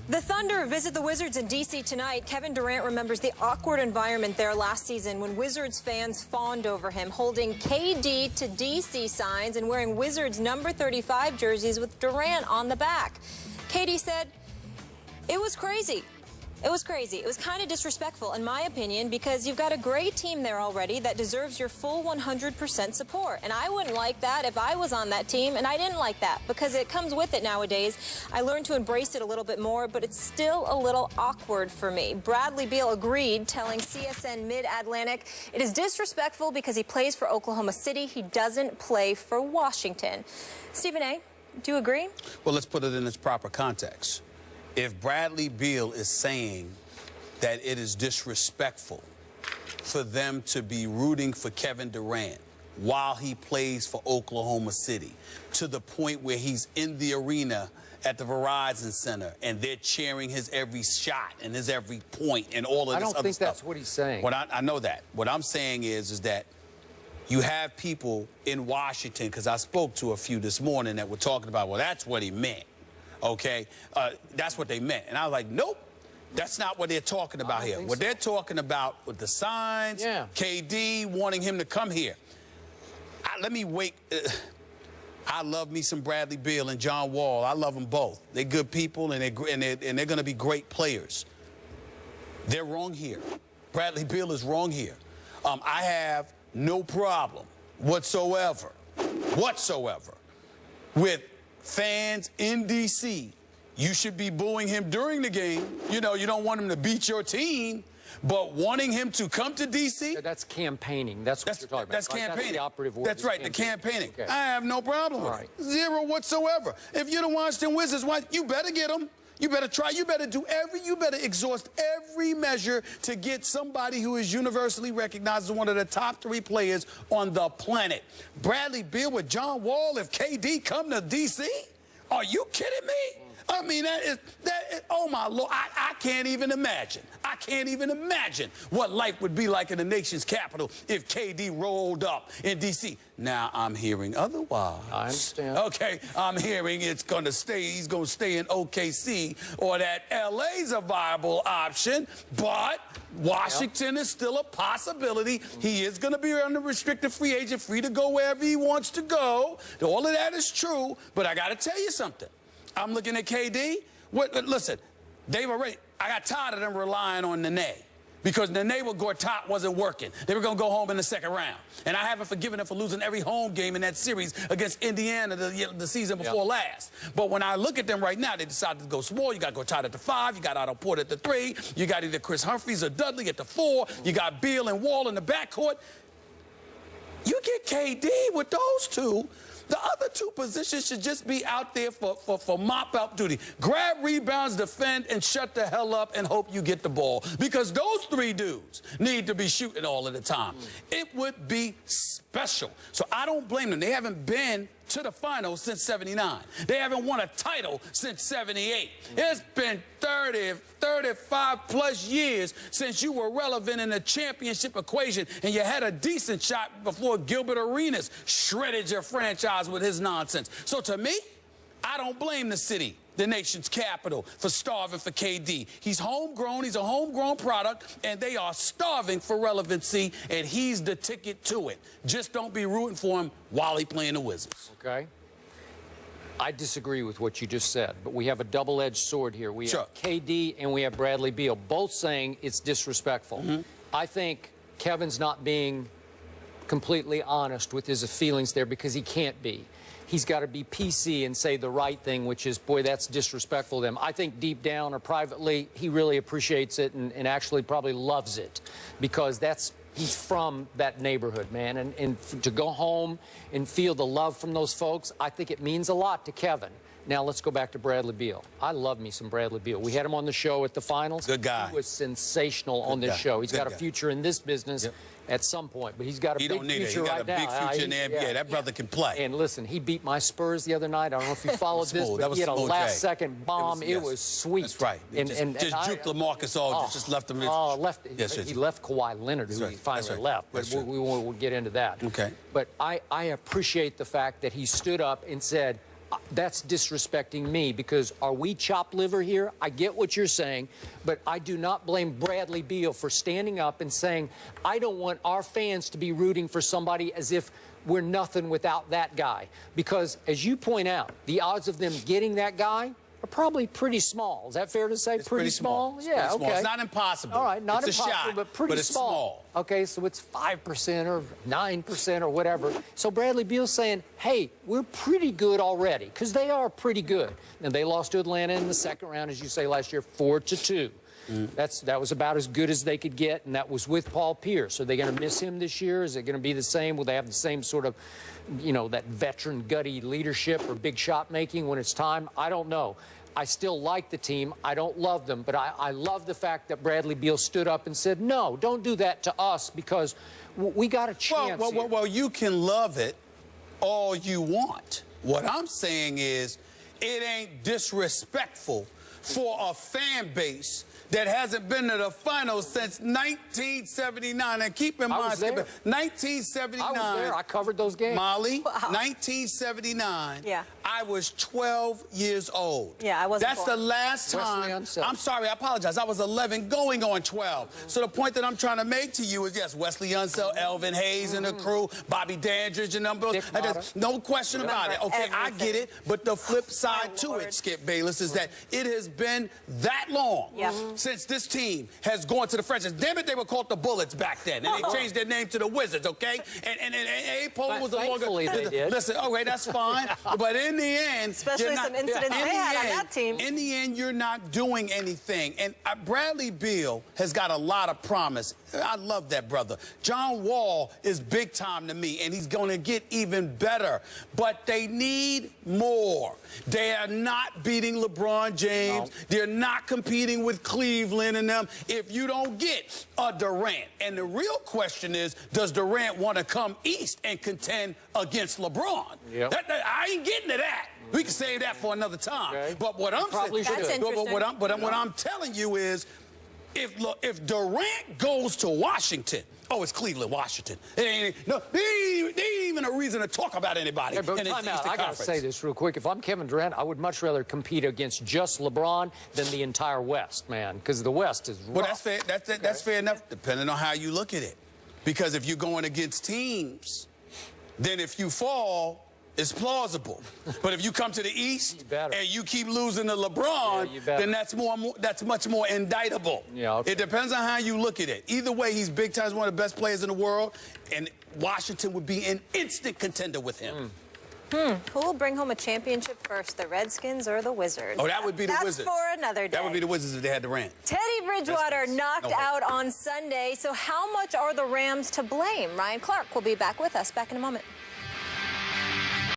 The Thunder visit the Wizards in D.C. tonight. Kevin Durant remembers the awkward environment there last season when Wizards fans fawned over him, holding KD to D.C. signs and wearing Wizards number 35 jerseys with Durant on the back. KD said, "It was crazy. It was crazy. It was kind of disrespectful, in my opinion, because you've got a great team there already that deserves your full 100% support. And I wouldn't like that if I was on that team, and I didn't like that because it comes with it nowadays. I learned to embrace it a little bit more, but it's still a little awkward for me." Bradley Beal agreed, telling CSN Mid-Atlantic, "It is disrespectful because he plays for Oklahoma City. He doesn't play for Washington." Stephen A., do you agree? Well, let's put it in its proper context. If Bradley Beal is saying that it is disrespectful for them to be rooting for Kevin Durant while he plays for Oklahoma City, to the point where he's in the arena at the Verizon Center and they're cheering his every shot and his every point and all of this other stuff. I don't think that's what he's saying. I know that. What I'm saying is that you have people in Washington, because I spoke to a few this morning that were talking about, well, that's what he meant. Okay, that's what they meant. And I was like, nope, that's not what they're talking about here. What they're talking about with the signs, KD wanting him to come here. Let me wait. I love me some Bradley Beal and John Wall. I love them both. They're good people, and they're going to be great players. They're wrong here. Bradley Beal is wrong here. I have no problem whatsoever with fans in D.C. You should be booing him during the game. You know, you don't want him to beat your team, but wanting him to come to D.C. That's campaigning. That's what you're talking about. That's campaigning. That's the operative word. That's right, the campaigning. Okay. I have no problem with it. Zero whatsoever. If you're the Washington Wizards, you better get him. You better try. You better exhaust every measure to get somebody who is universally recognized as one of the top 3 players on the planet. Bradley Beal with John Wall, if KD come to D.C.? Are you kidding me? I mean, oh my Lord, I can't even imagine. I can't even imagine what life would be like in the nation's capital if KD rolled up in D.C. Now, I'm hearing otherwise. I understand. Okay, I'm hearing he's going to stay in OKC, or that LA's a viable option, but Washington is still a possibility. He is going to be an unrestricted free agent, free to go wherever he wants to go. All of that is true, but I got to tell you something. I'm looking at KD. Listen, I got tired of them relying on Nene, because Nene with Gortat wasn't working. They were going to go home in the second round. And I haven't forgiven them for losing every home game in that series against Indiana the season before last. But when I look at them right now, they decided to go small. You got Gortat at the 5. You got Otto Porter at the 3. You got either Chris Humphries or Dudley at the 4. You got Beal and Wall in the backcourt. You get KD with those two. The other 2 positions should just be out there for mop-up duty. Grab rebounds, defend, and shut the hell up and hope you get the ball. Because those 3 dudes need to be shooting all of the time. It would be special. So I don't blame them. They haven't been to the finals since '79. They haven't won a title since '78. It's been 35+ years since you were relevant in the championship equation, and you had a decent shot before Gilbert Arenas shredded your franchise with his nonsense. So to me, I don't blame the city, the nation's capital, for starving for KD. He's homegrown. He's a homegrown product, and they are starving for relevancy, and he's the ticket to it. Just don't be rooting for him while he's playing the Wizards. Okay. I disagree with what you just said, but we have a double-edged sword here. We have KD and we have Bradley Beal, both saying it's disrespectful. I think Kevin's not being completely honest with his feelings there, because he can't be. He's got to be PC and say the right thing, which is, boy, that's disrespectful to him. I think deep down or privately, he really appreciates it and actually probably loves it, because he's from that neighborhood, man. And to go home and feel the love from those folks, I think it means a lot to Kevin. Now, let's go back to Bradley Beal. I love me some Bradley Beal. We had him on the show at the finals. Good guy. He was sensational on this show. He's got a future in this business at some point, but he's got a big future right now. He got a big future in the NBA. That brother can play. And listen, he beat my Spurs the other night. I don't know if you followed this, but he had a last-second bomb. It was sweet. That's right. Just juked LaMarcus Aldridge, just left him. He left Kawhi Leonard, who he finally left, but we won't get into that. Okay. But I appreciate the fact that he stood up and said, that's disrespecting me, because are we chopped liver here? I get what you're saying, but I do not blame Bradley Beal for standing up and saying, I don't want our fans to be rooting for somebody as if we're nothing without that guy. Because, as you point out, the odds of them getting that guy are probably pretty small. Is that fair to say? It's pretty small. Yeah, okay. It's not impossible. All right, not it's impossible, a shot, but pretty it's small. Okay, so it's 5% or 9% or whatever. So Bradley Beal's saying, hey, we're pretty good already, because they are pretty good. And they lost to Atlanta in the second round, as you say, last year, 4-2. That was about as good as they could get, and that was with Paul Pierce. Are they going to miss him this year? Is it going to be the same? Will they have the same sort of, you know, that veteran, gutty leadership or big shot making when it's time? I don't know. I still like the team. I don't love them, but I love the fact that Bradley Beal stood up and said, no, don't do that to us, because we got a chance. Well, you can love it all you want. What I'm saying is, it ain't disrespectful for a fan base that hasn't been to the finals since 1979. And keep in mind, 1979. I was there. I covered those games. Molly, 1979. Yeah. I was 12 years old. Yeah, I wasn't That's born. the last time. I'm sorry, I apologize. I was 11 going on 12. So the point that I'm trying to make to you is, yes, Wesley Unseld, Elvin Hayes and the crew, Bobby Dandridge and them. No question about it. Okay, I get it. But the flip side to it, Skip Bayless, is that it has been that long since this team has gone to the franchise. Damn it, they were called the Bullets back then, and they changed their name to the Wizards, okay? And A-Pole was the longer. They did. Listen, okay, that's fine. But in the end, especially some incidents they had on that team. In the end, you're not doing anything. And Bradley Beal has got a lot of promise. I love that brother. John Wall is big time to me, and he's going to get even better. But they need more. They are not beating LeBron James. No. They're not competing with Cleveland and them if you don't get a Durant. And the real question is, does Durant want to come east and contend against LeBron? Yep. I ain't getting to that. We can save that for another time. Okay. But what I'm saying, what I'm telling you is, if Durant goes to Washington, oh, it's Cleveland, Washington. There ain't even a reason to talk about anybody. Hey, but I got to say this real quick. If I'm Kevin Durant, I would much rather compete against just LeBron than the entire West, man, because the West is rough. Well, that's fair. That's fair enough, depending on how you look at it. Because if you're going against teams, then if you fall, it's plausible. But if you come to the East and you keep losing to LeBron, then that's much more indictable. Yeah, okay. It depends on how you look at it. Either way, he's big time, one of the best players in the world, and Washington would be an instant contender with him. Who will bring home a championship first, the Redskins or the Wizards? Oh, that would be the Wizards. That's for another day. That would be the Wizards if they had Durant. Teddy Bridgewater knocked out on Sunday. So how much are the Rams to blame? Ryan Clark will be back with us back in a moment.